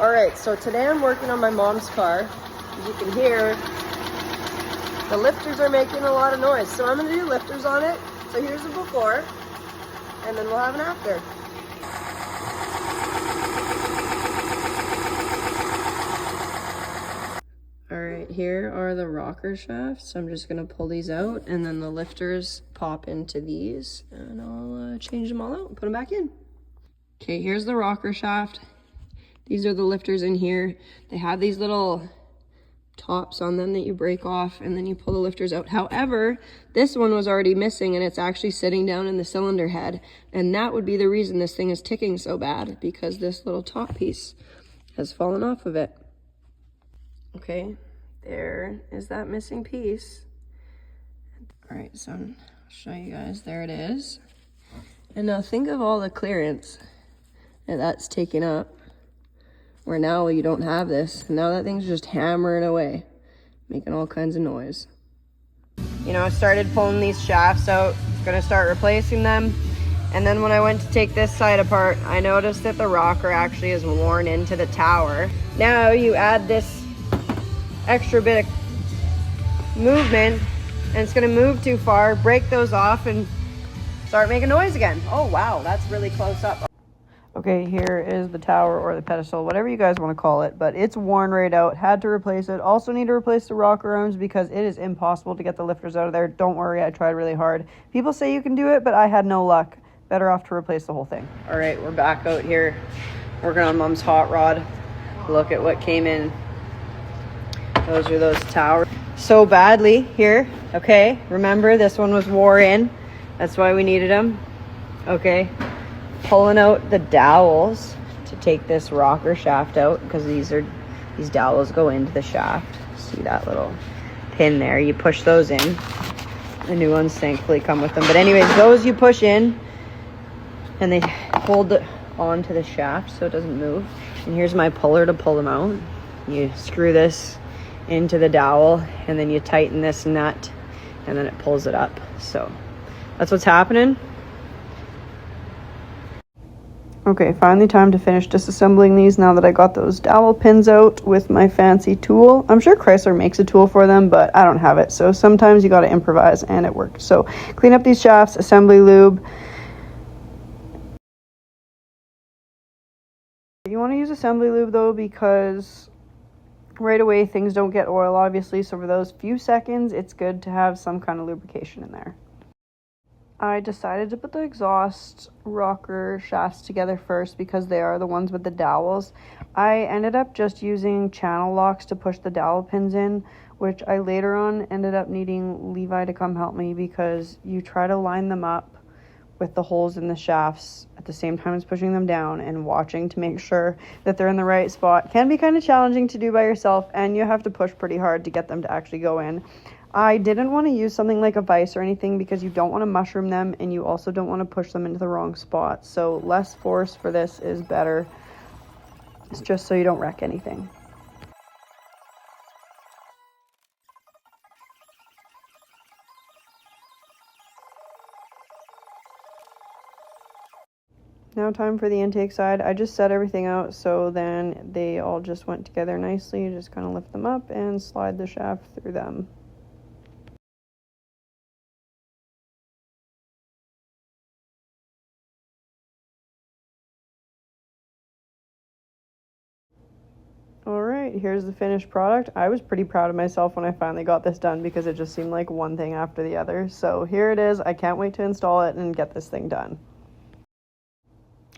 All right, so today I'm working on my mom's car. As you can hear, the lifters are making a lot of noise. So I'm gonna do lifters on it. So here's the before, and then we'll have an after. All right, here are the rocker shafts. I'm just gonna pull these out, and then the lifters pop into these, and I'll change them all out and put them back in. Okay, here's the rocker shaft. These are the lifters in here. They have these little tops on them that you break off, and then you pull the lifters out. However, this one was already missing, and it's actually sitting down in the cylinder head, and that would be the reason this thing is ticking so bad, because this little top piece has fallen off of it. Okay, there is that missing piece. All right, so I'll show you guys. There it is. And now think of all the clearance that that's taken up, where now you don't have this. Now that thing's just hammering away, making all kinds of noise. You know, I started pulling these shafts out, gonna start replacing them. And then when I went to take this side apart, I noticed that the rocker actually is worn into the tower. Now you add this extra bit of movement, and it's gonna move too far, break those off, and start making noise again. Oh wow, that's really close up. Okay, here is the tower or the pedestal, whatever you guys want to call it, but it's worn right out. Had to replace it. Also need to replace the rocker arms because it is impossible to get the lifters out of there. Don't worry, I tried really hard. People say you can do it, but I had no luck. Better off to replace the whole thing. All right, we're back out here working on Mom's hot rod. Look at what came in. Those are those towers. So badly here, okay? Remember, this one was wore in. That's why we needed them. Okay. Pulling out the dowels to take this rocker shaft out, because these dowels go into the shaft. See that little pin there? You push those in. The new ones thankfully come with them. But anyways, those you push in and they hold onto the shaft so it doesn't move. And here's my puller to pull them out. You screw this into the dowel and then you tighten this nut and then it pulls it up. So that's what's happening. Okay, finally time to finish disassembling these now that I got those dowel pins out with my fancy tool. I'm sure Chrysler makes a tool for them, but I don't have it. So sometimes you got to improvise, and it worked. So clean up these shafts, assembly lube. You want to use assembly lube though, because right away things don't get oil, obviously. So for those few seconds, it's good to have some kind of lubrication in there. I decided to put the exhaust rocker shafts together first because they are the ones with the dowels. I ended up just using channel locks to push the dowel pins in, which I later on ended up needing Levi to come help me, because you try to line them up with the holes in the shafts at the same time as pushing them down, and watching to make sure that they're in the right spot can be kind of challenging to do by yourself, and you have to push pretty hard to get them to actually go in. I didn't want to use something like a vise or anything because you don't want to mushroom them, and you also don't want to push them into the wrong spot. So less force for this is better. It's just so you don't wreck anything. Now time for the intake side. I just set everything out so then they all just went together nicely. You just kind of lift them up and slide the shaft through them. Alright, here's the finished product. I was pretty proud of myself when I finally got this done because it just seemed like one thing after the other. So here it is. I can't wait to install it and get this thing done.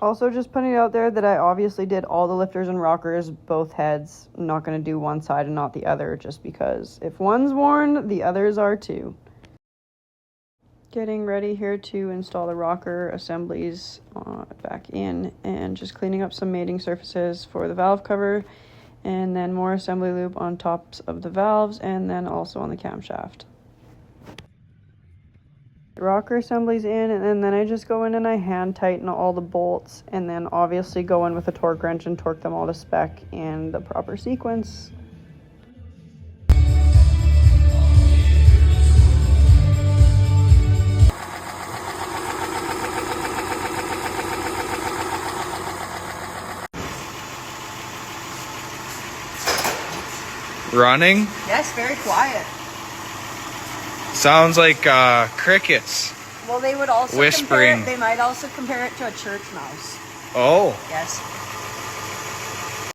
Also, just putting it out there that I obviously did all the lifters and rockers, both heads. I'm not going to do one side and not the other, just because if one's worn, the others are too. Getting ready here to install the rocker assemblies back in, and just cleaning up some mating surfaces for the valve cover, and then more assembly lube on tops of the valves, and then also on the camshaft. Rocker assemblies in, and then I just go in and I hand tighten all the bolts, and then obviously go in with a torque wrench and torque them all to spec in the proper sequence. Running? Yes, very quiet. Sounds like crickets. Well, they would also whispering. They might also compare it to a church mouse. Oh. Yes.